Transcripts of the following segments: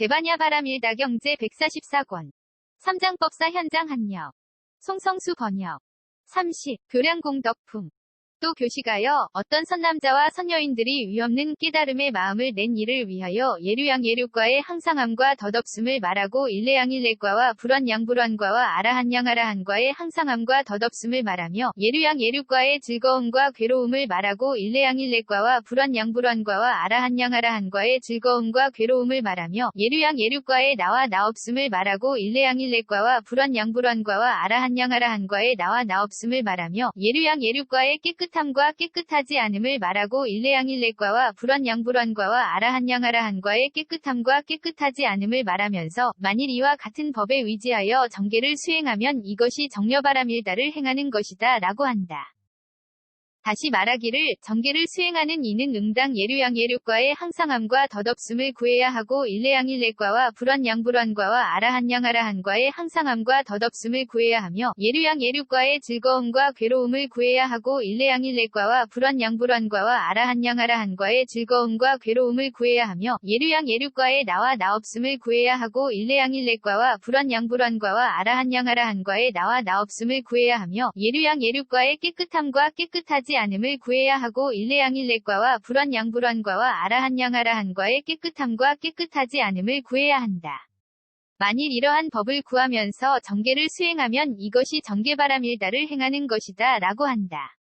대반야 바람일다 경제 144권. 삼장법사 현장 한역. 송성수 번역. 30. 교량공덕품. 또 교시가여 어떤 선남자와 선여인들이 위없는 깨달음의 마음을 낸 이를 위하여 예류양예류과의 항상함과 덧없음을 말하고 일례양일례과와 불완양불완과와 아라한양아라한과의 항상함과 덧없음을 말하며 예류양예류과의 즐거움과 괴로움을 말하고 일례양일례과와 불완양불완과와 아라한양아라한과의 즐거움과 괴로움을 말하며 예류양예류과의 나와 나없음을 말하고 일례양일례과와 불완양불완과와 아라한양아라한과의 나와 나없음을 말하며 예류양예류과의 깨끗함과 깨끗하지 않음을 말하고 일례양일례과와 불완양불완과와 아라한양아라한과의 깨끗함과 깨끗하지 않음을 말하면서 만일 이와 같은 법에 의지하여 정계를 수행하면 이것이 정려바람일다를 행하는 것이다 라고 한다. 다시 말하기를 정계를 수행하는 이는 응당 예류양예류과의 항상함과 덧없음을 구해야 하고 일례양일례과와 불완양불완과와 아라한양아라한과의 항상함과 덧없음을 구해야 하며 예류양예류과의 즐거움과 괴로움을 구해야 하고 일례양일례과와 불완양불완과와 아라한양아라한과의 즐거움과 괴로움을 구해야 하며 예류양예류과의 나와 나없음을 구해야 하고 일례양일례과와 불완양불완과와 아라한양아라한과의 나와 나없음을 구해야 하며 예류양예류과의 깨끗함과 깨끗하지 않음을 구해야 하고 일례양일례과와 불완양불완과와 아라한양아라한과의 깨끗함과 깨끗하지 않음을 구해야 한다. 만일 이러한 법을 구하면서 정계를 수행하면 이것이 정계바람일다를 행하는 것이다 라고 한다.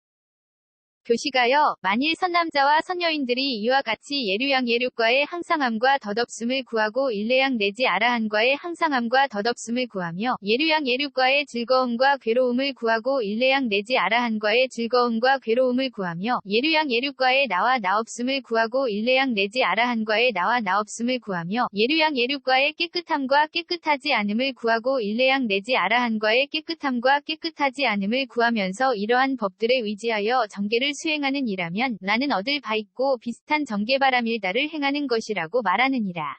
교시가여 만일 선남자와 선여인들이 이와 같이 예류양예류과의 항상함과 덧없음을 구하고 일례양 내지 아라한과의 항상함과 덧없음을 구하며 예류양예류과의 즐거움과 괴로움을 구하고 일례양 내지 아라한과의 즐거움과 괴로움을 구하며 예류양예류과의 나와 나없음을 구하고 일례양 내지 아라한과의 나와 나없음을 구하며 예류양예류과의 깨끗함과 깨끗하지 않음을 구하고 일례양 내지 아라한과의 깨끗함과 깨끗하지 않음을 구하면서 이러한 법들에 의지하여 정계를 수행하는 이라면 나는 얻을 바 있고 비슷한 정계바람일다를 행하는 것이라고 말하느니라.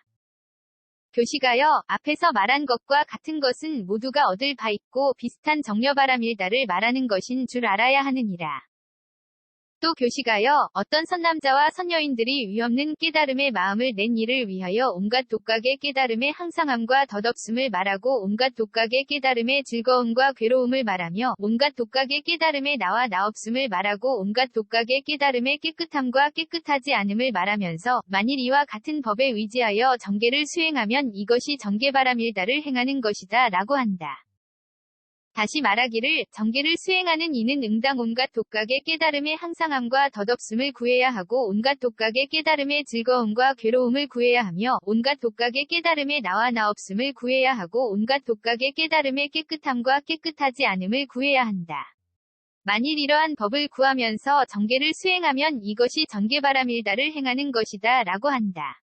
교시가여 앞에서 말한 것과 같은 것은 모두가 얻을 바 있고 비슷한 정려바람일다를 말하는 것인 줄 알아야 하느니라. 또 교시가여 어떤 선남자와 선여인들이 위없는 깨달음의 마음을 낸 이를 위하여 온갖 독각의 깨달음의 항상함과 덧없음을 말하고 온갖 독각의 깨달음의 즐거움과 괴로움을 말하며 온갖 독각의 깨달음의 나와 나없음을 말하고 온갖 독각의 깨달음의 깨끗함과 깨끗하지 않음을 말하면서 만일 이와 같은 법에 의지하여 정계를 수행하면 이것이 정계바람일다를 행하는 것이다 라고 한다. 다시 말하기를 정계를 수행하는 이는 응당 온갖 독각의 깨달음의 항상함과 덧없음을 구해야 하고 온갖 독각의 깨달음의 즐거움과 괴로움을 구해야 하며 온갖 독각의 깨달음의 나와 나없음을 구해야 하고 온갖 독각의 깨달음의 깨끗함과 깨끗하지 않음을 구해야 한다. 만일 이러한 법을 구하면서 정계를 수행하면 이것이 정계바람일다를 행하는 것이다 라고 한다.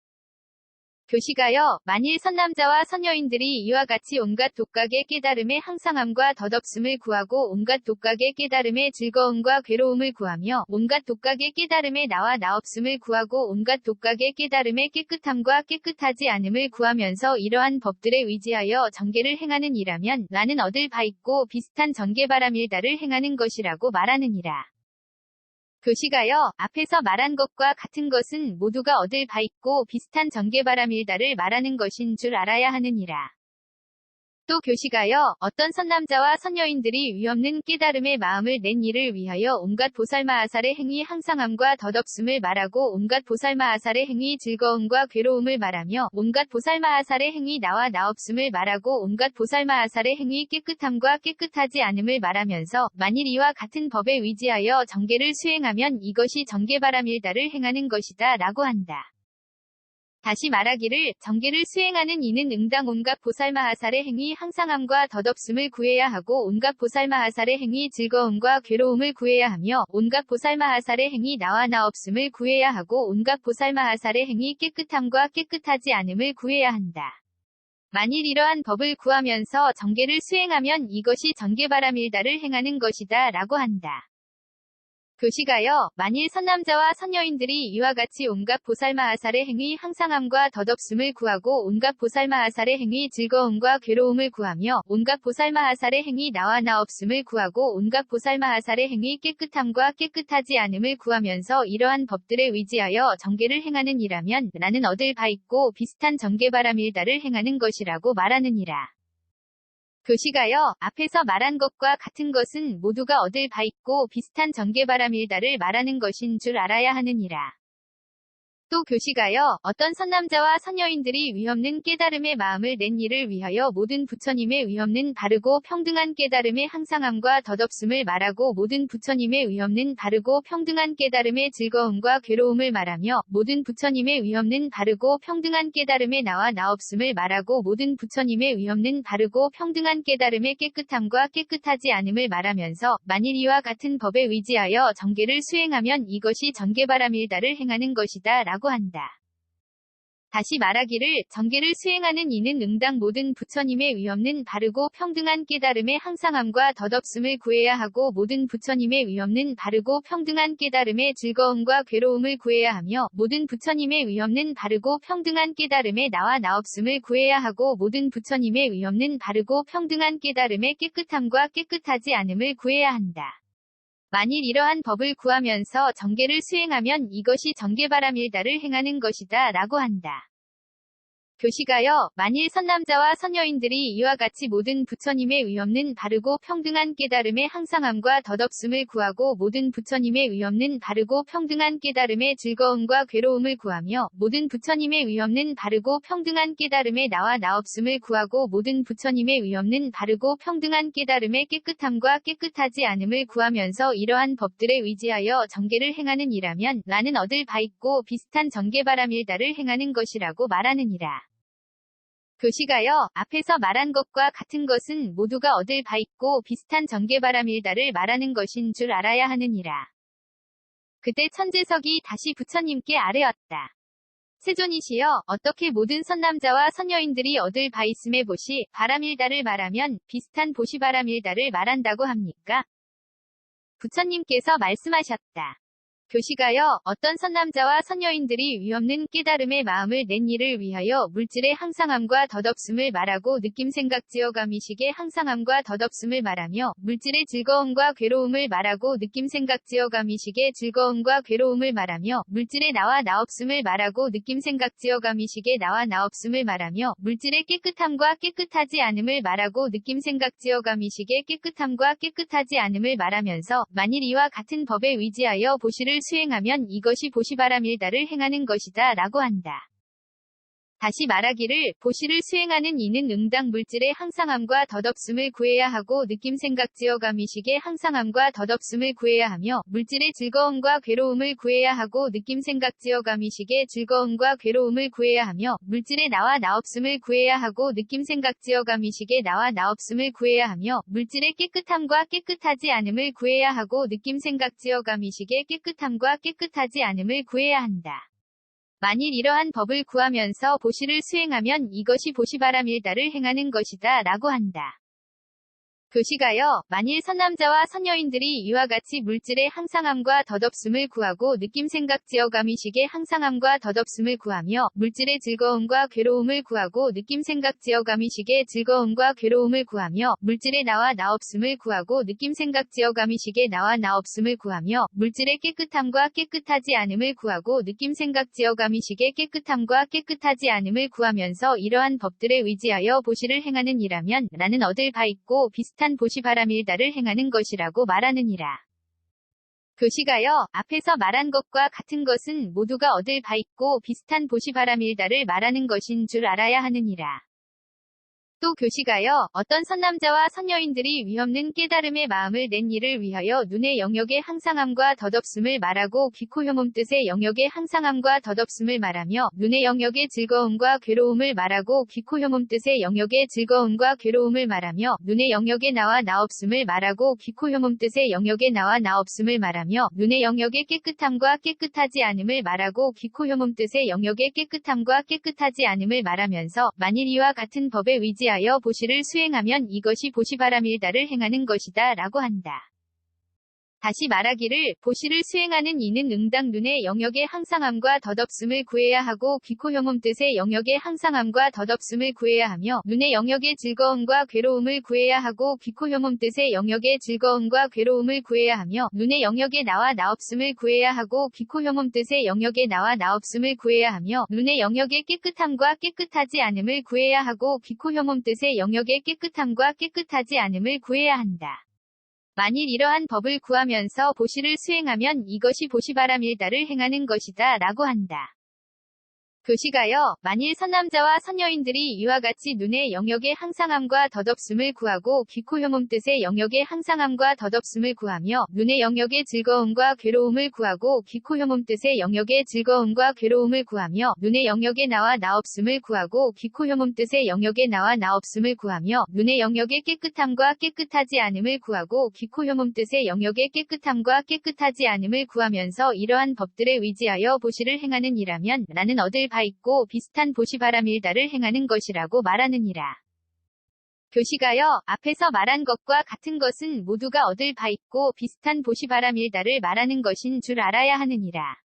교시가여 만일 선남자와 선여인들이 이와 같이 온갖 독각의 깨달음의 항상함과 덧없음을 구하고 온갖 독각의 깨달음의 즐거움과 괴로움을 구하며 온갖 독각의 깨달음의 나와 나없음을 구하고 온갖 독각의 깨달음의 깨끗함과 깨끗하지 않음을 구하면서 이러한 법들에 의지하여 정계를 행하는 이라면 나는 얻을 바 있고 비슷한 정계바람일다를 행하는 것이라고 말하느니라. 교시가여 앞에서 말한 것과 같은 것은 모두가 얻을 바 있고 비슷한 정계바람일다를 말하는 것인 줄 알아야 하느니라. 또 교시가여 어떤 선남자와 선여인들이 위없는 깨달음의 마음을 낸 이를 위하여 온갖 보살마아살의 행위 항상함과 덧없음을 말하고 온갖 보살마아살의 행위 즐거움과 괴로움을 말하며 온갖 보살마아살의 행위 나와 나없음을 말하고 온갖 보살마아살의 행위 깨끗함과 깨끗하지 않음을 말하면서 만일 이와 같은 법에 의지하여 정계를 수행하면 이것이 정계바람일다를 행하는 것이다 라고 한다. 다시 말하기를 정계를 수행하는 이는 응당 온갖 보살마하살의 행위 항상함과 덧없음을 구해야 하고 온갖 보살마하살의 행위 즐거움과 괴로움을 구해야 하며 온갖 보살마하살의 행위 나와 나없음을 구해야 하고 온갖 보살마하살의 행위 깨끗함과 깨끗하지 않음을 구해야 한다. 만일 이러한 법을 구하면서 정계를 수행하면 이것이 정계바람일다를 행하는 것이다 라고 한다. 교시가요, 만일 선남자와 선여인들이 이와 같이 온갖 보살마하살의 행위 항상함과 덧없음을 구하고 온갖 보살마하살의 행위 즐거움과 괴로움을 구하며 온갖 보살마하살의 행위 나와 나 없음을 구하고 온갖 보살마하살의 행위 깨끗함과 깨끗하지 않음을 구하면서 이러한 법들에 의지하여 정계를 행하는 이라면 나는 얻을 바 있고 비슷한 정계바라밀다를 행하는 것이라고 말하느니라. 교시가요, 앞에서 말한 것과 같은 것은 모두가 얻을 바 있고 비슷한 정계바라밀다를 말하는 것인 줄 알아야 하느니라. 또 교시가요, 어떤 선남자와 선여인들이 위없는 깨달음의 마음을 낸 이를 위하여 모든 부처님의 위없는 바르고 평등한 깨달음의 항상함과 덧없음을 말하고 모든 위없는 바르고 평등한 깨달음의 즐거움과 괴로움을 말하며 모든 부처님의 위없는 바르고 평등한 깨달음의 나와 나 없음을 말하고 모든 부처님의 위없는 바르고 평등한 깨달음의 깨끗함과 깨끗하지 않음을 말하면서 만일 이와 같은 법에 의지하여 정계를 수행하면 이것이 정계바라밀다를 행하는 것이다 라고 한다. 다시 말하기를 정계를 수행하는 이는 응당 모든 부처님의 위없는 바르고 평등한 깨달음의 항상함과 덧없음을 구해야 하고 모든 부처님의 위없는 바르고 평등한 깨달음의 즐거움과 괴로움을 구해야 하며 모든 부처님의 위없는 바르고 평등한 깨달음의 나와 나 없음을 구해야 하고 모든 부처님의 위없는 바르고 평등한 깨달음의 깨끗함과 깨끗하지 않음을 구해야 한다. 만일 이러한 법을 구하면서 정계를 수행하면 이것이 정계바라밀다를 행하는 것이다 라고 한다. 교시가요, 만일 선남자와 선여인들이 이와 같이 모든 부처님의 위없는 바르고 평등한 깨달음의 항상함과 덧없음을 구하고 모든 부처님의 위없는 바르고 평등한 깨달음의 즐거움과 괴로움을 구하며 모든 부처님의 위없는 바르고 평등한 깨달음의 나와 나 없음을 구하고 모든 부처님의 위없는 바르고 평등한 깨달음의 깨끗함과 깨끗하지 않음을 구하면서 이러한 법들에 의지하여 정계를 행하는 이라면 나는 얻을 바 있고 비슷한 정계바라밀다를 행하는 것이라고 말하느니라. 교시가요, 앞에서 말한 것과 같은 것은 모두가 얻을 바 있고 비슷한 정계바라밀다를 말하는 것인 줄 알아야 하느니라. 그때 천재석이 다시 부처님께 아뢰었다. 세존이시여, 어떻게 모든 선남자와 선여인들이 얻을 바 있음에 보시 바라밀다를 말하면 비슷한 보시바라밀다를 말한다고 합니까? 부처님께서 말씀하셨다. 교시가요, 어떤 선남자와 선여인들이 위없는 깨달음의 마음을 낸 이를 위하여 물질의 항상함과 덧없음을 말하고 느낌생각지어가미식의 항상함과 덧없음을 말하며 물질의 즐거움과 괴로움을 말하고 느낌생각지어가미식의 즐거움과 괴로움을 말하며 물질의 나와 나 없음을 말하고 느낌생각지어가미식의 나와 나 없음을 말하며 물질의 깨끗함과 깨끗하지 않음을 말하고 느낌생각지어가미식의 깨끗함과 깨끗하지 않음을 말하면서 만일 이와 같은 법에 의지하여 보시를 수행하면 이것이 보시바라밀다를 행하는 것이다 라고 한다. 다시 말하기를 보시를 수행하는 이는 응당 물질의 항상함과 덧없음을 구해야 하고 느낌생각지어가미식의 항상함과 덧없음을 구해야 하며 물질의 즐거움과 괴로움을 구해야 하고 느낌생각지어가미식의 즐거움과 괴로움을 구해야 하며 물질의 나와 나 없음을 구해야 하고 느낌생각지어가미식의 나와 나 없음을 구해야 하며 물질의 깨끗함과 깨끗하지 않음을 구해야 하고 느낌생각지어가미식의 깨끗함과 깨끗하지 않음을 구해야 한다. 만일 이러한 법을 구하면서 보시를 수행하면 이것이 보시바라밀다를 행하는 것이다 라고 한다. 교시가요, 만일 선남자와 선여인들이 이와 같이 물질의 항상함과 덧없음을 구하고 느낌생각지어가미식의 항상함과 덧없음을 구하며 물질의 즐거움과 괴로움을 구하고 느낌생각지어가미식의 즐거움과 괴로움을 구하며 물질의 나와 나 없음을 구하고 느낌생각지어가미식의 나와 나 없음을 구하며 물질의 깨끗함과 깨끗하지 않음을 구하고 느낌생각지어가미식의 깨끗함과 깨끗하지 않음을 구하면서 이러한 법들에 의지하여 보시를 행하는 이라면 나는 얻을 바 있고 비슷한 보시바라밀다를 행하는 것이라고 말하느니라. 교시가요, 앞에서 말한 것과 같은 것은 모두가 얻을 바 있고 비슷한 보시바라밀다를 말하는 것인 줄 알아야 하느니라. 또 교시가요, 어떤 선남자와 선여인들이 위없는 깨달음의 마음을 낸 이를 위하여 눈의 영역의 항상함과 덧없음을 말하고 귀, 코, 혀, 몸 뜻의 영역의 항상함과 덧없음을 말하며 눈의 영역의 즐거움과 괴로움을 말하고 귀, 코, 혀, 몸 뜻의 영역의 즐거움과 괴로움을 말하며 눈의 영역의 나와 나 없음을 말하고 귀, 코, 혀, 몸 뜻의 영역의 나와 나 없음을 말하며 눈의 영역의 깨끗함과 깨끗하지 않음을 말하고 귀, 코, 혀, 몸 뜻의 영역의 깨끗함과 깨끗하지 않음을 말하면서 만일 이와 같은 법에 의지하여 보시를 수행하면 이것이 보시바라밀다를 행하는 것이다 라고 한다. 다시 말하기를 보시를 수행하는 이는 응당 눈의 영역의 항상함과 덧없음을 구해야 하고 귀코 혐음 뜻의 영역의 항상함과 덧없음을 구해야 하며 눈의 영역의 즐거움과 괴로움을 구해야 하고 귀코 혐음 뜻의 영역의 즐거움과 괴로움을 구해야 하며 눈의 영역의 나와 나없음을 구해야 하고 귀코 혐음 뜻의 영역의 나와 나없음을 구해야 하며 눈의 영역의 깨끗함과 깨끗하지 않음을 구해야 하고 귀코 혐음 뜻의 영역의 깨끗함과 깨끗하지 않음을 구해야 한다. 만일 이러한 법을 구하면서 보시를 수행하면 이것이 보시바람일다를 행하는 것이다 라고 한다. 교시가여, 만일 선남자와 선여인들이 이와 같이 눈의 영역의 항상함과 덧없음을 구하고 귀코 혐음 뜻의 영역의 항상함과 덧없음을 구하며 눈의 영역의 즐거움과 괴로움을 구하고 귀코 혐음 뜻의 영역의 즐거움과 괴로움을 구하며 눈의 영역의 나와 나없음을 구하고 귀코 혐음 뜻의 영역의 나와 나없음을 구하며 눈의 영역의 깨끗함과 깨끗하지 않음을 구하고 귀코 혐음 뜻의 영역의 깨끗함과 깨끗하지 않음을 구하면서 이러한 법들에 의지하여 보시를 행하는 이라면 나는 얻을 바 있고 비슷한 보시바람일다를 행하는 것이라고 말하느니라. 교시가여, 앞에서 말한 것과 같은 것은 모두가 얻을 바 있고 비슷한 보시바람일다를 말하는 것인 줄 알아야 하느니라.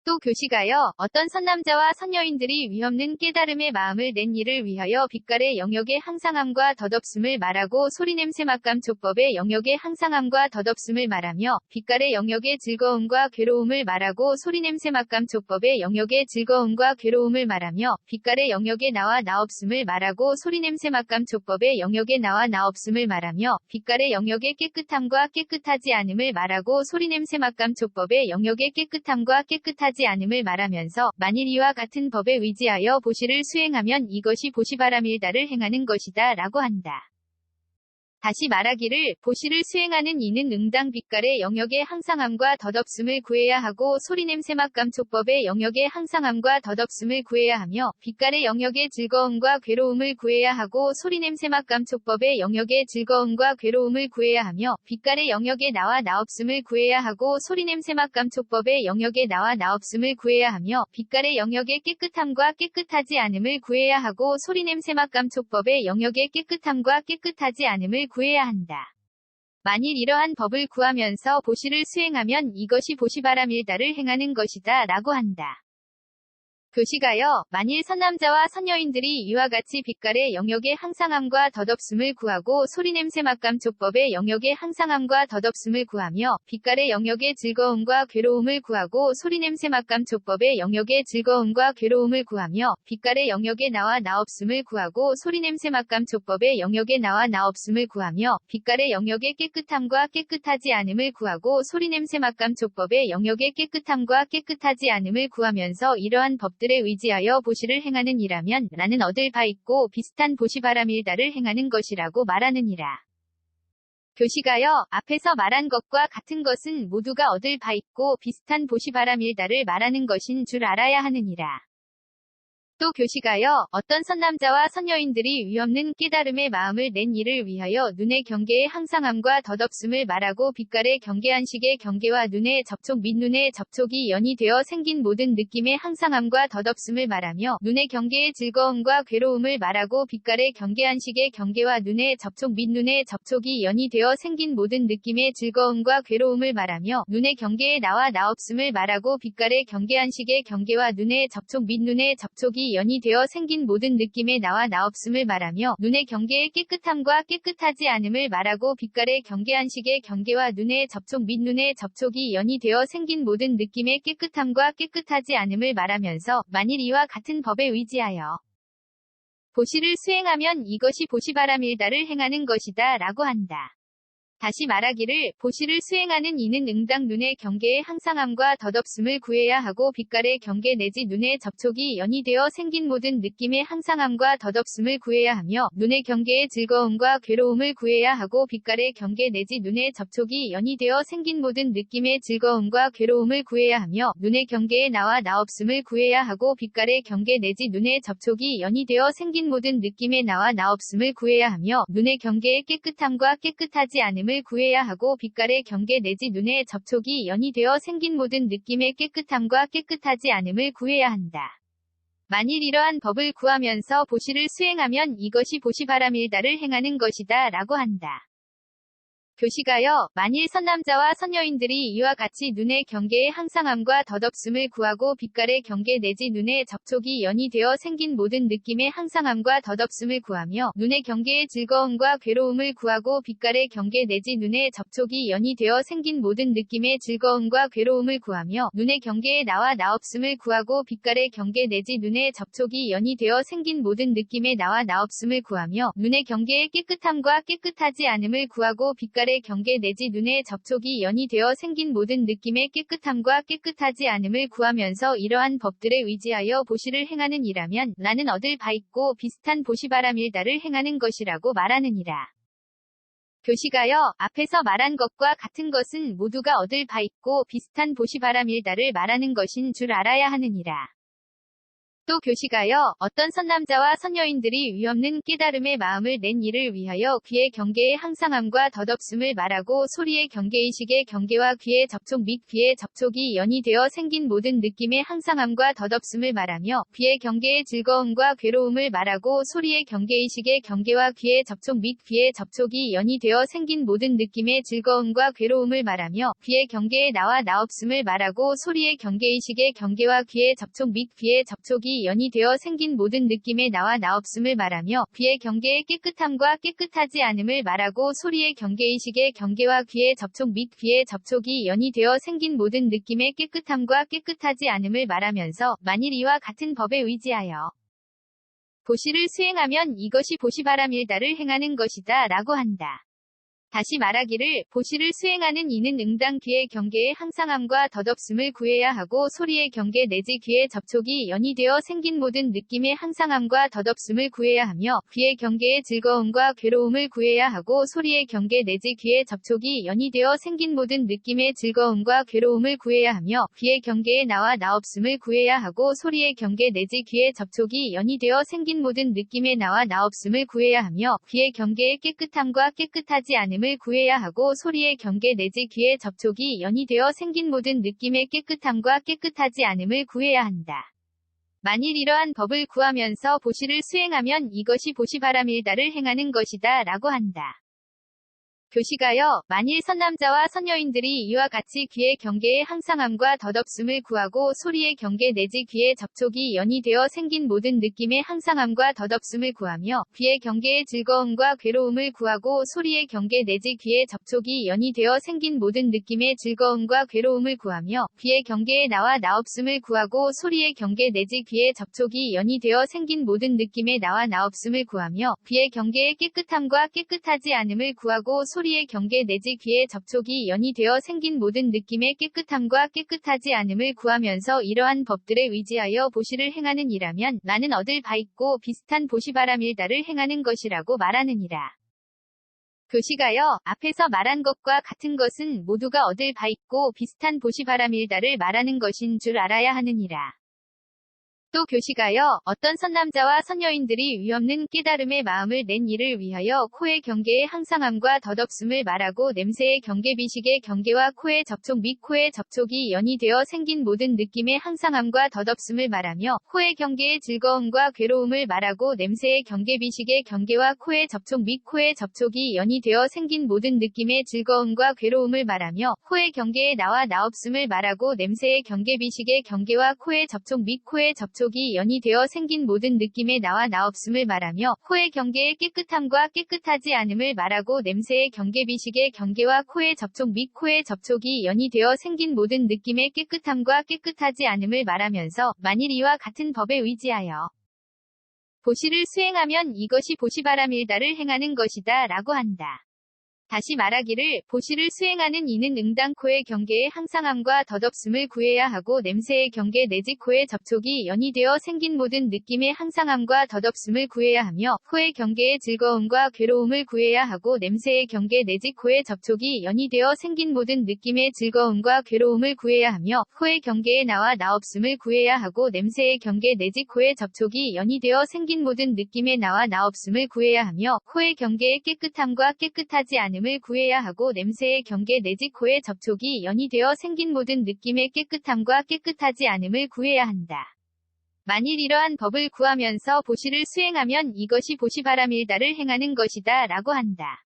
또 교시가여, 어떤 선남자와 선여인들이 위없는 깨달음의 마음을 낸 이를 위하여 빛깔의 영역의 항상함과 덧없음을 말하고 소리냄새 맛감 촉법의 영역의 항상함과 덧없음을 말하며 빛깔의 영역의 즐거움과 괴로움을 말하고 소리냄새 맛감 촉법의 영역의 즐거움과 괴로움을 말하며 빛깔의 영역의 나와 나없음을 말하고 소리냄새 맛감 촉법의 영역의 나와 나없음을 말하며 빛깔의 영역의 깨끗함과 깨끗하지 않음을 말하고 소리냄새 맛감 촉법의 영역의 깨끗함과 깨끗하지 않음을 말하면서 만일 이와 같은 법에 의지하여 보시를 수행하면 이것이 보시바람일다를 행하는 것이다 라고 한다. 다시 말하기를 보시를 수행하는 이는 응당 빛깔의 영역의 항상함과 덧없음을 구해야 하고 소리냄새 맛감 촉법의 영역의 항상함과 덧없음을 구해야 하며 빛깔의 영역의 즐거움과 괴로움을 구해야 하고 소리냄새 맛감 촉법의 영역의 즐거움과 괴로움을 구해야 하며 빛깔의 영역의 나와 나없음을 구해야 하고 소리냄새 맛감 촉법의 영역의 나와 나없음을 구해야 하며 빛깔의 영역의 깨끗함과 깨끗하지 않음을 구해야 하고 소리냄새 맛감 촉법의 영역의 깨끗함과 깨끗하지 않음을 구해야 한다. 만일 이러한 법을 구하면서 보시를 수행하면 이것이 보시바람일다를 행하는 것이다 라고 한다. 교시가여, 만일 선남자와 선여인들이 이와 같이 빛깔의 영역의 항상함과 덧없음을 구하고 소리냄새 맛감 촉법의 영역의 항상함과 덧없음을 구하며 빛깔의 영역의 즐거움과 괴로움을 구하고 소리냄새 맛감 촉법의 영역의 즐거움과 괴로움을 구하며 빛깔의 영역의 나와 나없음을 구하고 소리냄새 맛감 촉법의 영역의 나와 나없음을 구하며 빛깔의 영역의 깨끗함과 깨끗하지 않음을 구하고 소리냄새 맛감 촉법의 영역의 깨끗함과 깨끗하지 않음을 구하면서 이러한 법들 에 의지하여 보시를 행하는 이라면 나는 얻을 바 있고 비슷한 보시바람일다를 행하는 것이라고 말하느니라. 교시가여, 앞에서 말한 것과 같은 것은 모두가 얻을 바 있고 비슷한 보시바람일다를 말하는 것인 줄 알아야 하느니라. 또 교시가여, 어떤 선남자와 선여인들이 위없는 깨달음의 마음을 낸 이를 위하여 눈의 경계의 항상함과 덧없음을 말하고 빛깔의 경계한식의 경계와 눈의 접촉 및 눈의 접촉이 연이 되어 생긴 모든 느낌의 항상함과 덧없음을 말하며 눈의 경계의 즐거움과 괴로움을 말하고 빛깔의 경계한식의 경계와 눈의 접촉 및 눈의 접촉이 연이 되어 생긴 모든 느낌의 즐거움과 괴로움을 말하며 눈의 경계의 나와 나없음을 말하고 빛깔의 경계한식의 경계와 눈의 접촉 및 눈의 접촉이 연이 되어 생긴 모든 느낌의 나와 나없음을 말하며 눈의 경계의 깨끗함과 깨끗하지 않음을 말하고 빛깔의 경계한식의 경계와 눈의 접촉 및 눈의 접촉이 연이 되어 생긴 모든 느낌의 깨끗함과 깨끗하지 않음을 말하면서 만일 이와 같은 법에 의지하여 보시를 수행하면 이것이 보시바람일다를 행하는 것이다 라고 한다. 다시 말하기를 보시를 수행하는 이는 응당 눈의 경계의 항상함과 덧없음을 구해야 하고 빛깔의 경계 내지 눈의 접촉이 연이 되어 생긴 모든 느낌의 항상함과 덧없음을 구해야 하며 눈의 경계의 즐거움과 괴로움을 구해야 하고 빛깔의 경계 내지 눈의 접촉이 연이 되어 생긴 모든 느낌의 즐거움과 괴로움을 구해야 하며 눈의 경계의 나와 나없음을 구해야 하고 빛깔의 경계 내지 눈의 접촉이 연이 되어 생긴 모든 느낌의 나와 나없음을 구해야 하며 눈의 경계의 깨끗함과 깨끗하지 않음을 구해야 하고 빛깔의 경계 내지 눈의 접촉이 연이 되어 생긴 모든 느낌의 깨끗함과 깨끗하지 않음을 구해야 한다. 만일 이러한 법을 구하면서 보시를 수행하면 이것이 보시바람일다를 행하는 것이다 라고 한다. 교시가요, 만일 선남자와 선여인들이 이와 같이 눈의 경계의 항상함과 덧없음을 구하고 빛깔의 경계 내지 눈의 접촉이 연이 되어 생긴 모든 느낌의 항상함과 덧없음을 구하며 눈의 경계의 즐거움과 괴로움을 구하고 빛깔의 경계 내지 눈의 접촉이 연이 되어 생긴 모든 느낌의 즐거움과 괴로움을 구하며 눈의 경계의 나와 나없음을 구하고 빛깔의 경계 내지 눈의 접촉이 연이 되어 생긴 모든 느낌의 나와 나없음을 구하며 눈의 경계의 깨끗함과 깨끗하지 않음을 구하고 빛깔의 경계 내지 눈의 접촉이 연이 되어 생긴 모든 느낌의 깨끗함과 깨끗하지 않음을 구하면서 이러한 법들에 의지하여 보시를 행하는 이라면 나는 얻을 바 있고 비슷한 보시바람일다를 행하는 것이라고 말하느니라. 교시가요, 앞에서 말한 것과 같은 것은 모두가 얻을 바 있고 비슷한 보시바람일다를 말하는 것인 줄 알아야 하느니라. 또 교시가요, 어떤 선남자와 선여인들이 위없는 깨달음의 마음을 낸 이를 위하여 귀의 경계의 항상함과 덧없음을 말하고 소리의 경계의식의 경계와 귀의 접촉 및 귀의 접촉이 연이 되어 생긴 모든 느낌의 항상함과 덧없음을 말하며 귀의 경계의 즐거움과 괴로움을 말하고 소리의 경계의식의 경계와 귀의 접촉 및 귀의 접촉이 연이 되어 생긴 모든 느낌의 즐거움과 괴로움을 말하며 귀의 경계의 나와 나없음을 말하고 소리의 경계의식의 경계와 귀의 접촉 및 귀의 접촉이 연이 되어 생긴 모든 느낌의 나와 나없음을 말하며 귀의 경계의 깨끗함과 깨끗하지 않음을 말하고 소리의 경계의식의 경계와 귀의 접촉 및 귀의 접촉이 연이 되어 생긴 모든 느낌의 깨끗함과 깨끗하지 않음을 말하면서 만일 이와 같은 법에 의지하여 보시를 수행하면 이것이 보시바람일다를 행하는 것이다 라고 한다. 다시 말하기를 보시를 수행하는 이는 응당 귀의 경계의 항상함과 덧없음을 구해야 하고 소리의 경계 내지 귀의 접촉이 연이 되어 생긴 모든 느낌의 항상함과 덧없음을 구해야 하며 귀의 경계의 즐거움과 괴로움을 구해야 하고 소리의 경계 내지 귀의 접촉이 연이 되어 생긴 모든 느낌의 즐거움과 괴로움을 구해야 하며 귀의 경계의 나와 나없음을 구해야 하고 소리의 경계 내지 귀의 접촉이 연이 되어 생긴 모든 느낌의 나와 나없음을 구해야 하며 귀의 경계의 깨끗함과 깨끗하지 않음을 구해야 하고 소리의 경계 내지 귀의 접촉이 연이 되어 생긴 모든 느낌의 깨끗함과 깨끗하지 않음을 구해야 한다. 만일 이러한 법을 구하면서 보시를 수행하면 이것이 보시바람일다를 행하는 것이다 라고 한다. 교시가요, 만일 선남자와 선여인들이 이와 같이 귀의 경계의 항상함과 덧없음을 구하고 소리의 경계 내지 귀의 접촉이 연이 되어 생긴 모든 느낌의 항상함과 덧없음을 구하며 귀의 경계의 즐거움과 괴로움을 구하고 소리의 경계 내지 귀의 접촉이 연이 되어 생긴 모든 느낌의 즐거움과 괴로움을 구하며 귀의 경계의 나와 나없음을 구하고 소리의 경계 내지 귀의 접촉이 연이 되어 생긴 모든 느낌의 나와 나없음을 구하며 귀의 경계의 깨끗함과 깨끗하지 않음을 구하고 소리의 경계 내지 귀의 접촉이 연이 되어 생긴 모든 느낌의 깨끗함과 깨끗하지 않음을 구하면서 이러한 법들에 의지하여 보시를 행하는 이라면 나는 얻을 바 있고 비슷한 보시바람일다를 행하는 것이라고 말하느니라. 교시가요, 앞에서 말한 것과 같은 것은 모두가 얻을 바 있고 비슷한 보시바람일다를 말하는 것인 줄 알아야 하느니라. 또 교시가요, 어떤 선남자와 선여인들이 위없는 깨달음의 마음을 낸 이를 위하여 코의 경계의 항상함과 덧없음을 말하고 냄새의 경계비식의 경계와 코의 접촉 및 코의 접촉이 연이 되어 생긴 모든 느낌의 항상함과 덧없음을 말하며 코의 경계의 즐거움과 괴로움을 말하고 냄새의 경계비식의 경계와 코의 접촉 및 코의 접촉이 연이 되어 생긴 모든 느낌의 즐거움과 괴로움을 말하며 코의 경계의 나와 나없음을 말하고 냄새의 경계비식의 경계와 코의 접촉 및 코의 접촉 이 연이 되어 생긴 모든 느낌의 나와 나없음을 말하며 코의 경계의 깨끗함과 깨끗하지 않음을 말하고 냄새의 경계비식의 경계와 코의 접촉 및 코의 접촉이 연이 되어 생긴 모든 느낌의 깨끗함과 깨끗하지 않음을 말하면서 만일 이와 같은 법에 의지하여 보시를 수행하면 이것이 보시바람일다를 행하는 것이다 라고 한다. 다시 말하기를 보시를 수행하는 이는 응당 코의 경계의 항상함과 덧없음을 구해야 하고 냄새의 경계 내지 코의 접촉이 연이 되어 생긴 모든 느낌의 항상함과 덧없음을 구해야 하며 코의 경계의 즐거움과 괴로움을 구해야 하고 냄새의 경계 내지 코의 접촉이 연이 되어 생긴 모든 느낌의 즐거움과 괴로움을 구해야 하며 코의 경계의 나와 나없음을 구해야 하고 냄새의 경계 내지 코의 접촉이 연이 되어 생긴 모든 느낌의 나와 나없음을 구해야 하며 코의 경계의 깨끗함과 깨끗하지 않음을 구해야 하고 냄새의 경계 내지 코의 접촉이 연이 되어 생긴 모든 느낌의 깨끗함과 깨끗하지 않음을 구해야 한다. 만일 이러한 법을 구하면서 보시를 수행하면 이것이 보시바람일다를 행하는 것이다 라고 한다.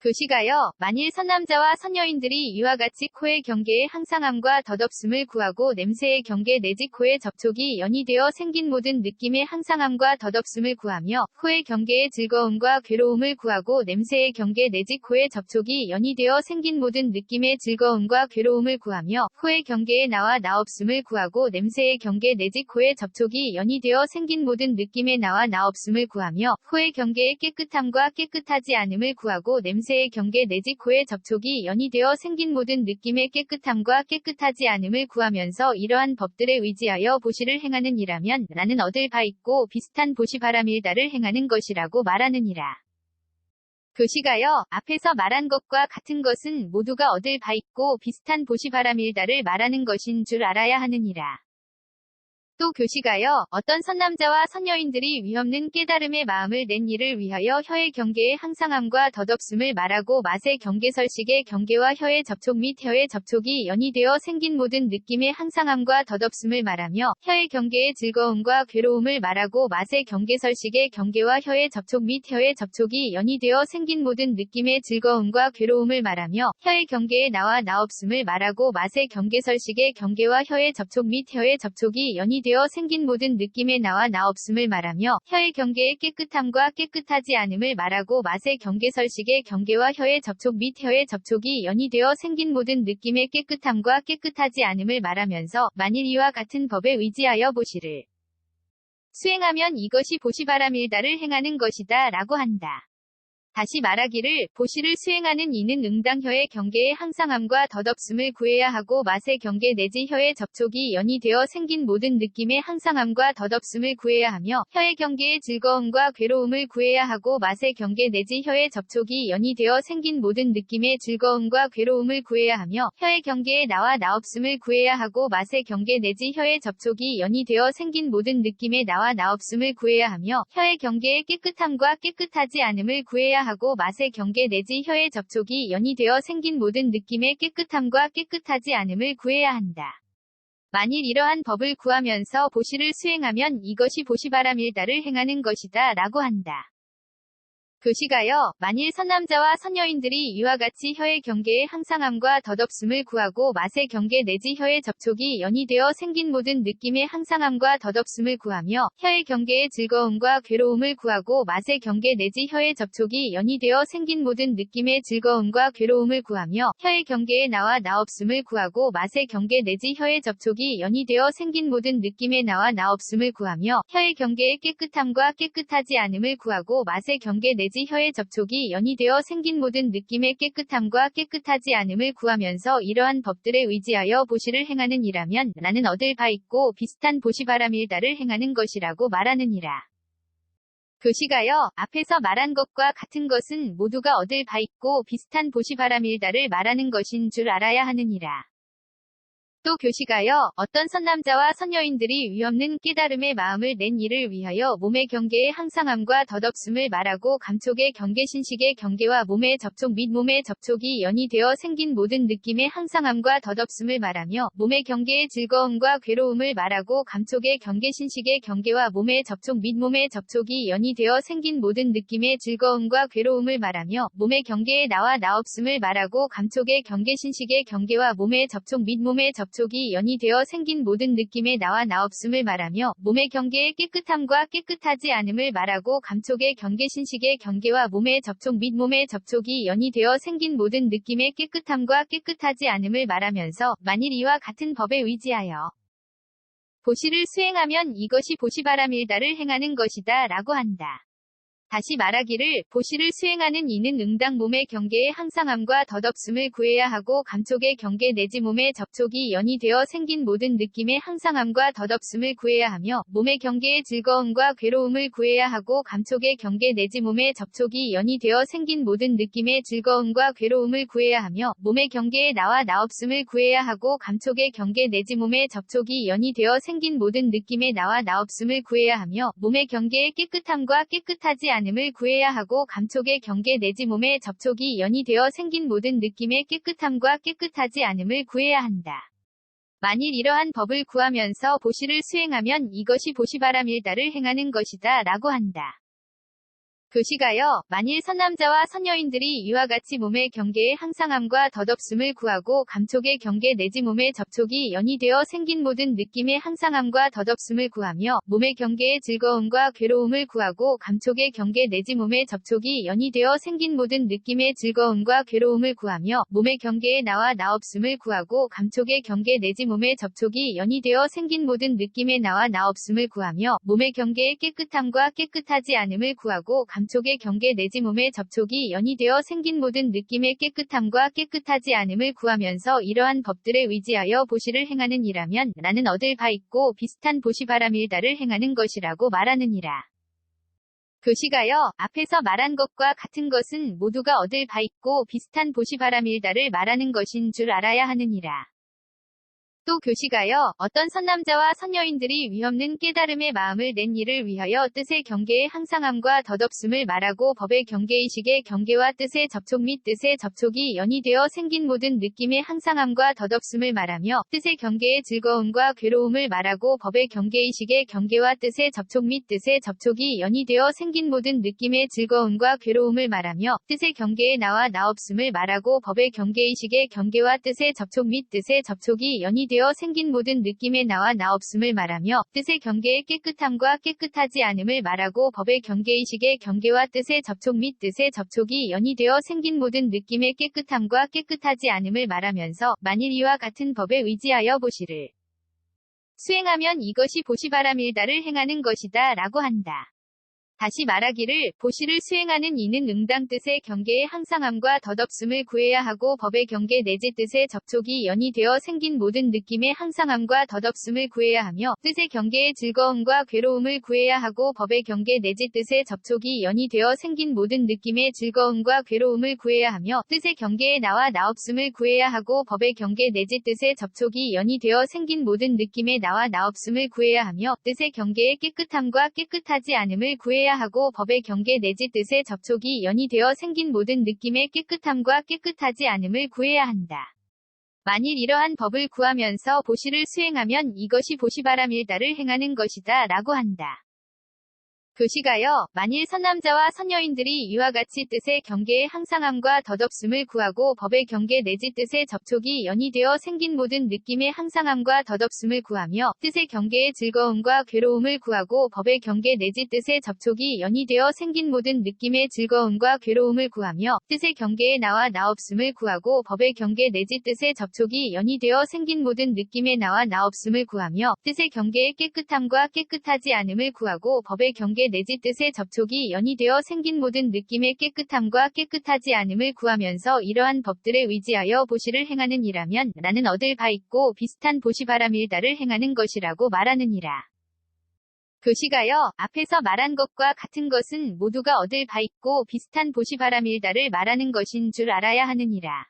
교시가요, 만일 선남자와 선여인들이 이와 같이 코의 경계의 항상함과 덧없음을 구하고 냄새의 경계 내지 코의 접촉이 연이되어 생긴 모든 느낌의 항상함과 덧없음을 구하며 코의 경계의 즐거움과 괴로움을 구하고 냄새의 경계 내지 코의 접촉이 연이되어 생긴 모든 느낌의 즐거움과 괴로움을 구하며 코의 경계의 나와 나없음을 구하고 냄새의 경계 내지 코의 접촉이 연이되어 생긴 모든 느낌의 나와 나없음을 구하며 코의 경계의 깨끗함과 깨끗하지 않음을 구하고 냄새의 경계 내지 코의 접촉이 연이되어 생긴 모든 느낌의 깨끗함과 깨끗하지 않음을 구하면서 이러한 법들에 의지하여 보시를 행하는 이라면 나는 얻을 바 있고 비슷한 보시 바람일다를 행하는 것이라고 말하느니라. 교시가요, 앞에서 말한 것과 같은 것은 모두가 얻을 바 있고 비슷한 보시 바람일다를 말하는 것인 줄 알아야 하느니라. 또 교시가요, 어떤 선남자와 선여인들이 위없는 깨달음의 마음을 낸 이를 위하여 혀의 경계의 항상함과 덧없음을 말하고 맛의 경계설식의 경계와 혀의 접촉 및 혀의 접촉이 연이되어 생긴 모든 느낌의 항상함과 덧없음을 말하며 혀의 경계의 즐거움과 괴로움을 말하고 맛의 경계설식의 경계와 혀의 접촉 및 혀의 접촉이 연이되어 생긴 모든 느낌의 즐거움과 괴로움을 말하며 혀의 경계의 나와 나없음을 말하고 맛의 경계설식의 경계와 혀의 접촉 및 혀의 접촉이 연이되어 생긴 모든 느낌의 나와 나없음을 말하며 혀의 경계의 깨끗함과 깨끗하지 않음을 말하고 맛의 경계설식의 경계와 혀의 접촉 및 혀의 접촉이 연이되어 생긴 모든 느낌의 깨끗함과 깨끗하지 않음을 말하면서 만일 이와 같은 법에 의지하여 보시를 수행하면 이것이 보시바람일다를 행하는 것이다 라고 한다. 다시 말하기를 보시를 수행하는 이는 응당 혀의 경계의 항상함과 덧없음을 구해야 하고 맛의 경계 내지 혀의 접촉이 연이되어 생긴 모든 느낌의 항상함과 덧없음을 구해야 하며 혀의 경계의 즐거움과 괴로움을 구해야 하고 맛의 경계 내지 혀의 접촉이 연이되어 생긴 모든 느낌의 즐거움과 괴로움을 구해야 하며 혀의 경계의 나와 나없음을 구해야 하고 맛의 경계 내지 혀의 접촉이 연이되어 생긴 모든 느낌의 나와 나없음을 구해야 하며 혀의 경계의 깨끗함과 깨끗하지 않음을 구해야 하고 맛의 경계 내지 혀의 접촉이 연이되어 생긴 모든 느낌의 깨끗함과 깨끗하지 않음을 구해야 한다. 만일 이러한 법을 구하면서 보시를 수행하면 이것이 보시바람일다를 행하는 것이다 라고 한다. 교시가요, 만일 선남자와 선여인들이 이와 같이 혀의 경계의 항상함과 덧없음을 구하고 맛의 경계 내지 혀의 접촉이 연이되어 생긴 모든 느낌의 항상함과 덧없음을 구하며 혀의 경계의 즐거움과 괴로움을 구하고 맛의 경계 내지 혀의 접촉이 연이되어 생긴 모든 느낌의 즐거움과 괴로움을 구하며 혀의 경계의 나와 나없음을 구하고 맛의 경계 내지 혀의 접촉이 연이되어 생긴 모든 느낌의 나와 나없음을 구하며 혀의 경계의 깨끗함과 깨끗하지 않음을 구하고 맛의 경계 내지 혀의 접촉이 연이되어 생긴 모든 느낌의 깨끗함과 깨끗하지 않음을 구하면서 이러한 법들에 의지하여 보시를 행하는 이라면 나는 얻을 바 있고 비슷한 보시바람일다를 행하는 것이라고 말하느니라. 교시가요, 앞에서 말한 것과 같은 것은 모두가 얻을 바 있고 비슷한 보시바람일다를 말하는 것인 줄 알아야 하느니라. 또 교시가요, 어떤 선남자와 선여인들이 위없는 깨달음의 마음을 낸 이를 위하여 몸의 경계의 항상함과 덧없음을 말하고 감촉의 경계신식의 경계와 몸의 접촉 및 몸의 접촉이 연이되어 생긴 모든 느낌의 항상함과 덧없음을 말하며 몸의 경계의 즐거움과 괴로움을 말하고 감촉의 경계신식의 경계와 몸의 접촉 및 몸의 접촉이 연이되어 생긴 모든 느낌의 즐거움과 괴로움을 말하며 몸의 경계의 나와 나없음을 말하고 감촉의 경계신식의 경계와 몸의 접촉 및 몸의 접촉이 연이되어 생긴 모든 느낌의 나와 나없음을 말하며 몸의 경계의 깨끗함과 깨끗하지 않음을 말하고 감촉의 경계신식의 경계와 몸의 접촉 및 몸의 접촉이 연이되어 생긴 모든 느낌의 깨끗함과 깨끗하지 않음을 말하면서 만일 이와 같은 법에 의지하여 보시를 수행하면 이것이 보시바람일다를 행하는 것이다 라고 한다. 다시 말하기를 보시를 수행하는 이는 응당 몸의 경계의 항상함과 덧없음을 구해야 하고 감촉의 경계 내지 몸의 접촉이 연이되어 생긴 모든 느낌의 항상함과 덧없음을 구해야 하며 몸의 경계의 즐거움과 괴로움을 구해야 하고 감촉의 경계 내지 몸의 접촉이 연이되어 생긴 모든 느낌의 즐거움과 괴로움을 구해야 하며 몸의 경계의 나와 나없음을 구해야 하고 감촉의 경계 내지 몸의 접촉이 연이되어 생긴 모든 느낌의 나와 나없음을 구해야 하며 몸의 경계의 깨끗함과 깨끗하지 않음을 구해야 하고 감촉의 경계 내지 몸의 접촉이 연이되어 생긴 모든 느낌의 깨끗함과 깨끗하지 않음을 구해야 한다. 만일 이러한 법을 구하면서 보시를 수행하면 이것이 보시바람일다를 행하는 것이다 라고 한다. 교시가요, 만일 선남자와 선여인들이 이와 같이 몸의 경계의 항상함과 덧없음을 구하고 감촉의 경계 내지 몸의 접촉이 연이되어 생긴 모든 느낌의 항상함과 덧없음을 구하며 몸의 경계의 즐거움과 괴로움을 구하고 감촉의 경계 내지 몸의 접촉이 연이되어 생긴 모든 느낌의 즐거움과 괴로움을 구하며 몸의 경계에 나와 나없음을 구하고 감촉의 경계 내지 몸의 접촉이 연이되어 생긴 모든 느낌의 나와 나없음을 구하며 몸의 경계의 깨끗함과 깨끗하지 않음을 구하고 감촉의 경계 내지 몸의 접촉이 연이되어 생긴 모든 느낌의 깨끗함과 깨끗하지 않음을 구하면서 이러한 법들에 의지하여 보시를 행하는 이라면 나는 얻을 바 있고 비슷한 보시 바람일다를 행하는 것이라고 말하느니라. 교시가요, 앞에서 말한 것과 같은 것은 모두가 얻을 바 있고 비슷한 보시 바람일다를 말하는 것인 줄 알아야 하느니라. 또 교시가요, 어떤 선남자와 선여인들이 위없는 깨달음의 마음을 낸 일을 위하여 뜻의 경계의 항상함과 덧없음을 말하고 법의 경계의식의 경계와 뜻의 접촉 및 뜻의 접촉이 연이되어 생긴 모든 느낌의 항상함과 덧없음을 말하며 뜻의 경계의 즐거움과 괴로움을 말하고 법의 경계의식의 경계와 뜻의 접촉 및 뜻의 접촉이 연이되어 생긴 모든 느낌의 즐거움과 괴로움을 말하며 뜻의 경계에 나와 나없음을 말하고 법의 경계의식의 경계와 뜻의 접촉 및 뜻의 접촉이 연이되어 생긴 모든 느낌의 나와 나없음을 말하며 뜻의 경계의 깨끗함과 깨끗하지 않음을 말하고 법의 경계의식의 경계와 뜻의 접촉 및 뜻의 접촉이 연이되어 생긴 모든 느낌의 깨끗함과 깨끗하지 않음을 말하면서 만일 이와 같은 법에 의지하여 보시를 수행하면 이것이 보시바람일다를 행하는 것이다 라고 한다. 다시 말하기를 보시를 수행하는 이는 응당 뜻의 경계의 항상함과 덧없음을 구해야 하고 법의 경계 내지 뜻의 접촉이 연이되어 생긴 모든 느낌의 항상함과 덧없음을 구해야 하며 뜻의 경계의 즐거움과 괴로움을 구해야 하고 법의 경계 내지 뜻의 접촉이 연이되어 생긴 모든 느낌의 즐거움과 괴로움을 구해야 하며 뜻의 경계에 나와 나없음을 구해야 하고 법의 경계 내지 뜻의 접촉이 연이되어 생긴 모든 느낌의 나와 나없음을 구해야 하며 뜻의 경계의 깨끗함과 깨끗하지 않음을 구해야 하고 법의 경계 내지 뜻의 접촉이 연이되어 생긴 모든 느낌의 깨끗함과 깨끗하지 않음을 구해야 한다. 만일 이러한 법을 구하면서 보시를 수행하면 이것이 보시바람일다를 행하는 것이다 라고 한다. 교시가요, 만일 선남자와 선여인들이 이와 같이 뜻의 경계의 항상함과 덧없음을 구하고 법의 경계 내지 뜻의 접촉이 연이되어 생긴 모든 느낌의 항상함과 덧없음을 구하며 뜻의 경계의 즐거움과 괴로움을 구하고 법의 경계 내지 뜻의 접촉이 연이되어 생긴 모든 느낌의 즐거움과 괴로움을 구하며 뜻의 경계에 나와 나없음을 구하고 법의 경계 내지 뜻의 접촉이 연이되어 생긴 모든 느낌의 나와 나없음을 구하며 뜻의 경계의 깨끗함과 깨끗하지 않음을 구하고 법의 경계 내지 뜻의 접촉이 연이되어 생긴 모든 느낌의 깨끗함과 깨끗하지 않음을 구하면서 이러한 법들에 의지하여 보시를 행하는 이라면 나는 얻을 바 있고 비슷한 보시바람일다를 행하는 것이라고 말하느니라. 교시가요, 앞에서 말한 것과 같은 것은 모두가 얻을 바 있고 비슷한 보시바람일다를 말하는 것인 줄 알아야 하느니라.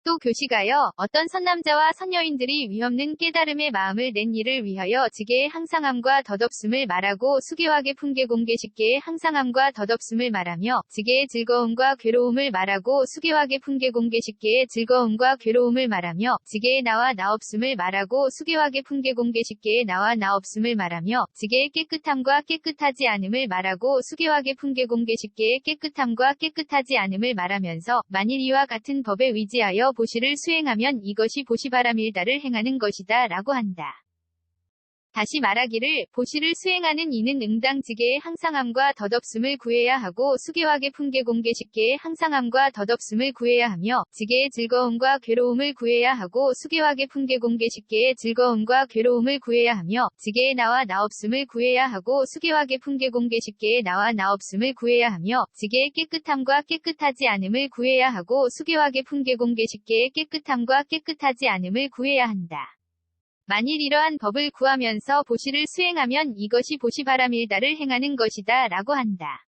또 교시가요, 어떤 선남자와 선여인들이 위없는 깨달음의 마음을 낸 일을 위하여 지게의 항상함과 덧없음을 말하고 수계화계 풍계공계 식계의 항상함과 덧없음을 말하며 지게의 즐거움과 괴로움을 말하고 수계화계 풍계공계 식계의 즐거움과 괴로움을 말하며 지게의 나와 나없음을 말하고 수계화계 풍계공계 식계의 나와 나없음을 말하며 지게의 깨끗함과 깨끗하지 않음을 말하고 수계화계 풍계공계 식계의 깨끗함과 깨끗하지 않음을 말하면서 만일 이와 같은 법에 의지하여 보시를 수행하면 이것이 보시바람일다를 행하는 것이다 라고 한다. 다시 말하기를 보시를 수행하는 이는 응당 지게의 항상함과 덧없음을 구해야 하고 수계화계 풍계공계 식계의 항상함과 덧없음을 구해야 하며 지게의 즐거움과 괴로움을 구해야 하고 수계화계 풍계공계 식계의 즐거움과 괴로움을 구해야 하며 지게의 나와 나없음을 구해야 하고 수계화계 풍계공계 식계의 나와 나없음을 구해야 하며 지게의 깨끗함과 깨끗하지 않음을 구해야 하고 수계화계 풍계공계 식계의 깨끗함과 깨끗하지 않음을 구해야 한다. 만일 이러한 법을 구하면서 보시를 수행하면 이것이 보시바람일다를 행하는 것이다 라고 한다.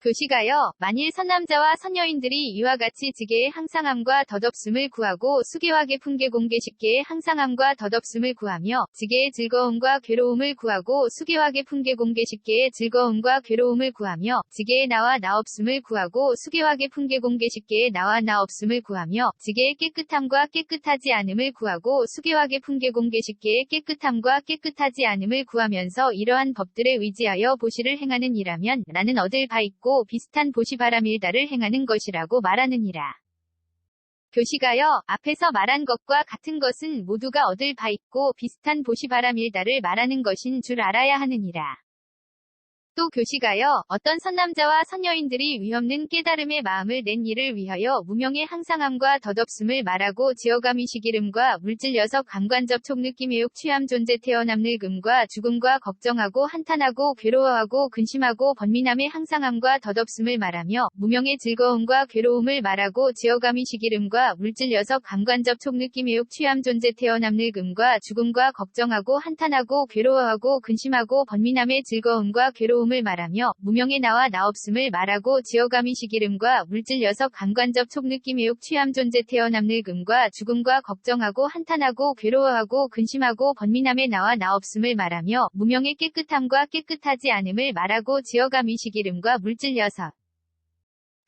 교시가요, 만일 선남자와 선여인들이 이와 같이 지게의 항상함과 덧없음을 구하고 수계화계 풍계 공계 식계의 항상함과 덧없음을 구하며 지게의 즐거움과 괴로움을 구하고 수계화계 풍계 공계 식계의 즐거움과 괴로움을 구하며 지게의 나와 나없음을 구하고 수계화계 풍계 공계 식계의 나와 나없음을 구하며 지게의 깨끗함과 깨끗하지 않음을 구하고 수계화계 풍계 공계 식계의 깨끗함과 깨끗하지 않음을 구하면서 이러한 법들에 의지하여 보시를 행하는 이라면 나는 얻을 바 있고 비슷한 보시바라밀다를 행하는 것이라고 말하느니라. 교시가요, 앞에서 말한 것과 같은 것은 모두가 얻을 바 있고 비슷한 보시바라밀다를 말하는 것인 줄 알아야 하느니라. 또 교시가요, 어떤 선남자와 선여인들이 위없는 깨달음의 마음을 낸 이를 위하여 무명의 항상함과 덧없음을 말하고 지어감이시기름과 물질여석 감관접촉 느낌의욕 취함 존재 태어남 늙음과 죽음과 걱정하고 한탄하고 괴로워하고 근심하고 번민함의 항상함과 덧없음을 말하며 무명의 즐거움과 괴로움을 말하고 지어감이시기름과 물질여석 감관접촉 느낌의욕 취함 존재 태어남 늙음과 죽음과 걱정하고 한탄하고 괴로워하고 근심하고 번민함의 즐거움과 괴로움 을 말하며 무명의 나와 나없음을 말하고 지어감이시기름과 물질여석 감관접촉 느낌의욕 취함 존재 태어남 늙음과 죽음과 걱정하고 한탄하고 괴로워하고 근심하고 번민함의 나와 나없음을 말하며 무명의 깨끗함과 깨끗하지 않음을 말하고 지어감이시기름과 물질여석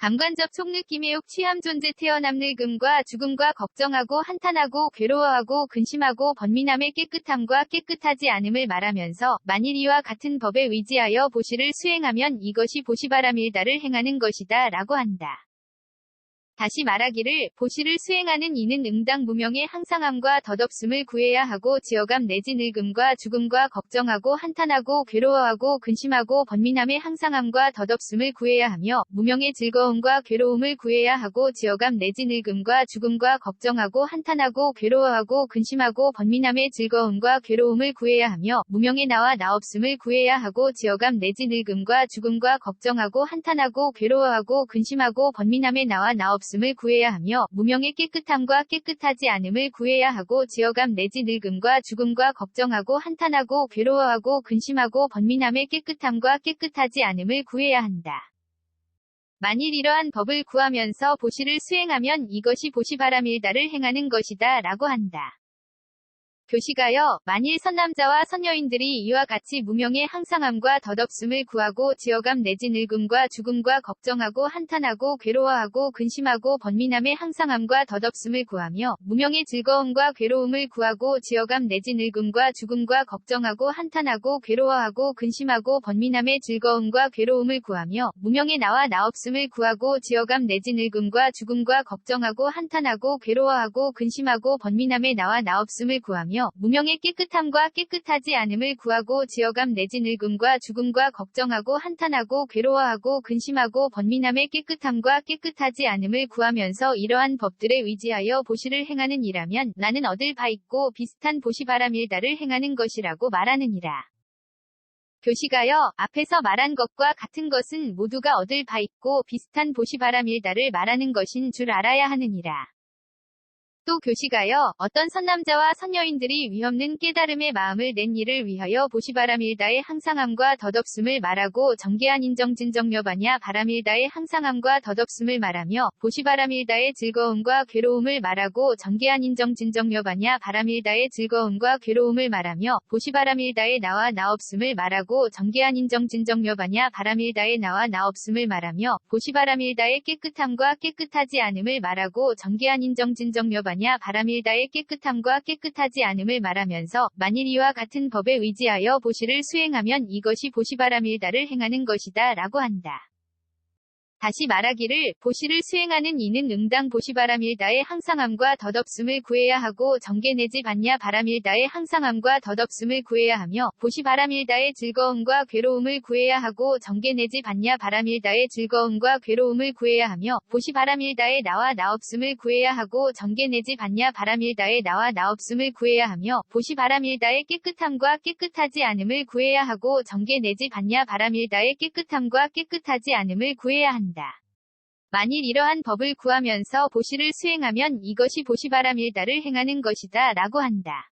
감관접촉 느낌의욕 취함 존재 태어남 늙음과 죽음과 걱정하고 한탄하고 괴로워하고 근심하고 번민함의 깨끗함과 깨끗하지 않음을 말하면서 만일 이와 같은 법에 의지하여 보시를 수행하면 이것이 보시바라밀다를 행하는 것이다 라고 한다. 다시 말하기를 보시를 수행하는 이는 응당 무명의 항상함과 덧없음을 구해야 하고 지어감 내지 늙음과 죽음과 걱정하고 한탄하고 괴로워하고 근심하고 번민함의 항상함과 덧없음을 구해야 하며 무명의 즐거움과 괴로움을 구해야 하고 지어감 내지 늙음과 죽음과 걱정하고 한탄하고 괴로워하고 근심하고 번민함의 즐거움과 괴로움을 구해야 하며 무명의 나와 나없음을 구해야 하고 지어감 내지 늙음과 죽음과 걱정하고 한탄하고 괴로워하고 근심하고 번민함의 나와 나없음을 구해야 하며 무명의 깨끗함과 깨끗하지 않음을 구해야 하고 지어감 내지 늙음과 죽음과 걱정하고 한탄하고 괴로워하고 근심하고 번민함의 깨끗함과 깨끗하지 않음을 구해야 한다. 만일 이러한 법을 구하면서 보시를 수행하면 이것이 보시바라밀다를 행하는 것이다 라고 한다. 교시가요, 만일 선남자와 선여인들이 이와 같이 무명의 항상함과 덧없음을 구하고 지어감 내지 늙음과 죽음과 걱정하고 한탄하고 괴로워하고 근심하고 번민함의 항상함과 덧없음을 구하며 무명의 즐거움과 괴로움을 구하고 지어감 내지 늙음과 죽음과 걱정하고 한탄하고 괴로워하고 근심하고 번민함의 즐거움과 괴로움을 구하며 무명의 나와 나없음을 구하고 지어감 내지 늙음과 죽음과 걱정하고 한탄하고 괴로워하고 근심하고 번민함의 나와 나없음을 구하며 무명의 깨끗함과 깨끗하지 않음을 구하고 지어감 내지 늙음과 죽음과 걱정하고 한탄하고 괴로워하고 근심하고 번민함의 깨끗함과 깨끗하지 않음을 구하면서 이러한 법들에 의지하여 보시를 행하는 이라면 나는 얻을 바 있고 비슷한 보시바라밀다를 행하는 것이라고 말하느니라. 교시가요, 앞에서 말한 것과 같은 것은 모두가 얻을 바 있고 비슷한 보시바라밀다를 말하는 것인 줄 알아야 하느니라. 또 교시가요, 어떤 선남자와 선여인들이 위없는 깨달음의 마음을 낸 이를 위하여 보시바라밀다의 항상함과 덧없음을 말하고 정계한 인정진정여바냐 바라밀다의 항상함과 덧없음을 말하며 보시바라밀다의 즐거움과 괴로움을 말하고 정계한 인정진정여바냐 바라밀다의 즐거움과 괴로움을 말하며 보시바라밀다의 나와 나없음을 말하고 정계한 인정진정여바냐 바라밀다의 나와 나없음을 말하며 보시바라밀다의 깨끗함과 깨끗하지 않음을 말하고 정계한 인정진정여바냐 바라밀다의 깨끗함과 깨끗하지 않음을 말하면서 만일 이와 같은 법에 의지하여 보시를 수행하면 이것이 보시바라밀다를 행하는 것이다 라고 한다. 다시 말하기를 보시를 수행하는 이는 응당 보시바라밀다의 항상함과 덧없음을 구해야 하고 정계 내지 받냐 바라밀다의 항상함과 덧없음을 구해야 하며 보시바라밀다의 즐거움과 괴로움을 구해야 하고 정계 내지 받냐 바라밀다의 즐거움과 괴로움을 구해야 하며 보시바라밀다의 나와 나없음을 구해야 하고 정계 내지 받냐 바라밀다의 나와 나없음을 구해야 하며 보시바라밀다의 깨끗함과 깨끗하지 않음을 구해야 하고 정계 내지 받냐 바라밀다의 깨끗함과 깨끗하지 않음을 구해야 한다. 만일 이러한 법을 구하면서 보시를 수행하면 이것이 보시바라밀다를 행하는 것이다 라고 한다.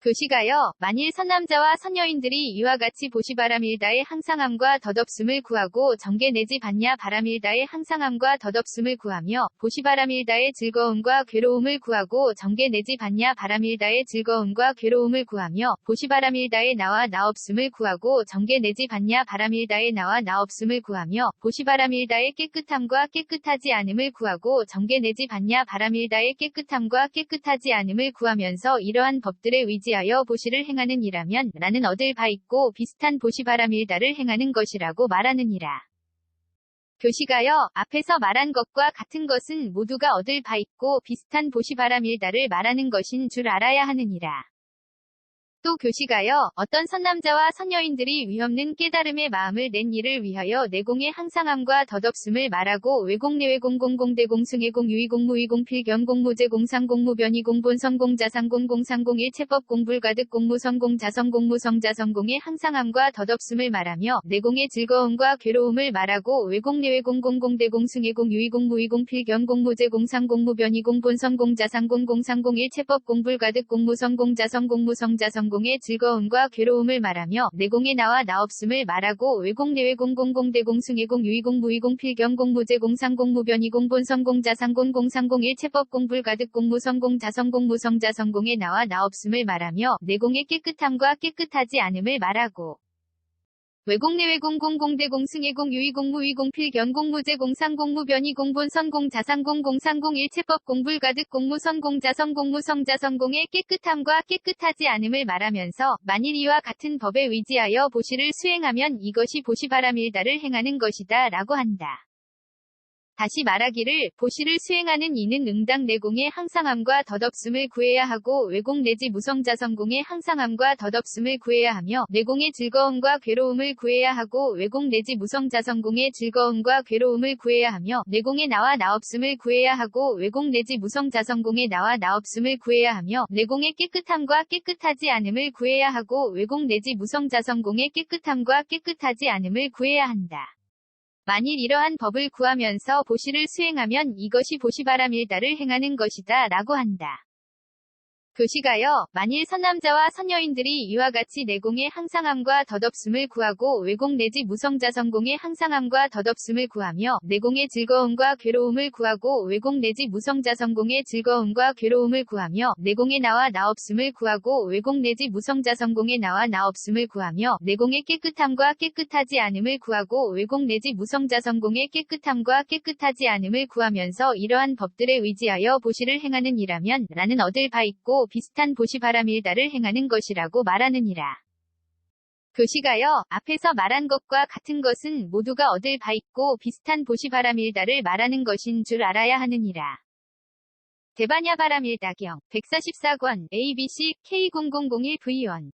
교시가요. 만일 선남자와 선여인들이 이와 같이 보시바람일다의 항상함과 덧없음을 구하고 정계 내지 받냐 바람일다의 항상함과 덧없음을 구하며 보시바람일다의 즐거움과 괴로움을 구하고 정계 내지 받냐 바람일다의 즐거움과 괴로움을 구하며 보시바람일다의 나와 나없음을 구하고 정계 내지 받냐 바람일다의 나와 나없음을 구하며 보시바람일다의 깨끗함과 깨끗하지 않음을 구하고 정계 내지 받냐 바람일다의 깨끗함과 깨끗하지 않음을 구하면서 이러한 법들에 의지하여 보시를 행하는 이라면 나는 얻을 바 있고 비슷한 보시바람일다를 행하는 것이라고 말하느니라. 교시가요. 앞에서 말한 것과 같은 것은 모두가 얻을 바 있고 비슷한 보시바람일다를 말하는 것인 줄 알아야 하느니라. 또 교시가요. 어떤 선남자와 선여인들이 위없는 깨달음의 마음을 낸 이를 위하여 내공의 항상함과 덧없음을 말하고 외공내외공공공대공승외공 유의공무의공 필견공무제공상공무변이공 본성공자상공공상공 일체법공 불가득공무 성공자성공무 성자성공의 항상함과 덧없음을 말하며 내공의 즐거움과 괴로움을 말하고 외공내외공공공대공승외공 유의공무의공 필견공무제공상공무변이공 본성공자상공공상공 일체법공 불가득공무 성공자성공무 성자성공의 즐거움과 괴로움을 말하며 내공의 나와 나없음을 말하고 외공내외공공공대공승외공 유의공무의공 필견공무제공상공무변이공 본성공자상공공상공 일체법공 불가득공무 성공자성공무 성자성공의 나와 나없음을 말하며 내공의 깨끗함과 깨끗하지 않음을 말하고 외공내외공공공대공승외공 유의공무의공 필견공무제공상공무변이공 본성공자상공공상공 일체법공 불가득공무 성공자성공무 성자성공의 깨끗함과 깨끗하지 않음을 말하면서 만일 이와 같은 법에 의지하여 보시를 수행하면 이것이 보시바람일다를 행하는 것이다 라고 한다. 다시 말하기를 보시를 수행하는 이는 응당 내공의 항상함과 덧없음을 구해야 하고 외공 내지 무성자성공의 항상함과 덧없음을 구해야 하며 내공의 즐거움과 괴로움을 구해야 하고 외공 내지 무성자성공의 즐거움과 괴로움을 구해야 하며 내공의 나와 나없음을 구해야 하고 외공 내지 무성자성공의 나와 나없음을 구해야 하며 내공의 깨끗함과 깨끗하지 않음을 구해야 하고 외공 내지 무성자성공의 깨끗함과 깨끗하지 않음을 구해야 한다. 만일 이러한 법을 구하면서 보시를 수행하면 이것이 보시바람일다를 행하는 것이다 라고 한다. 교시가요. 만일 선남자와 선여인들이 이와 같이 내공의 항상함과 덧없음을 구하고 외공 내지 무성자성공의 항상함과 덧없음을 구하며 내공의 즐거움과 괴로움을 구하고 외공 내지 무성자성공의 즐거움과 괴로움을 구하며 내공의 나와 나없음을 구하고 외공 내지 무성자성공의 나와 나없음을 구하며 내공의 깨끗함과 깨끗하지 않음을 구하고 외공 내지 무성자성공의 깨끗함과 깨끗하지 않음을 구하면서 이러한 법들에 의지하여 보시를 행하는 이라면 나는 얻을 바 있고 비슷한 보시바람일다를 행하는 것이라고 말하느니라. 교시가요. 앞에서 말한 것과 같은 것은 모두가 얻을 바 있고 비슷한 보시바람일다를 말하는 것인 줄 알아야 하느니라. 대반야바람일다경 144권 ABC K0001V1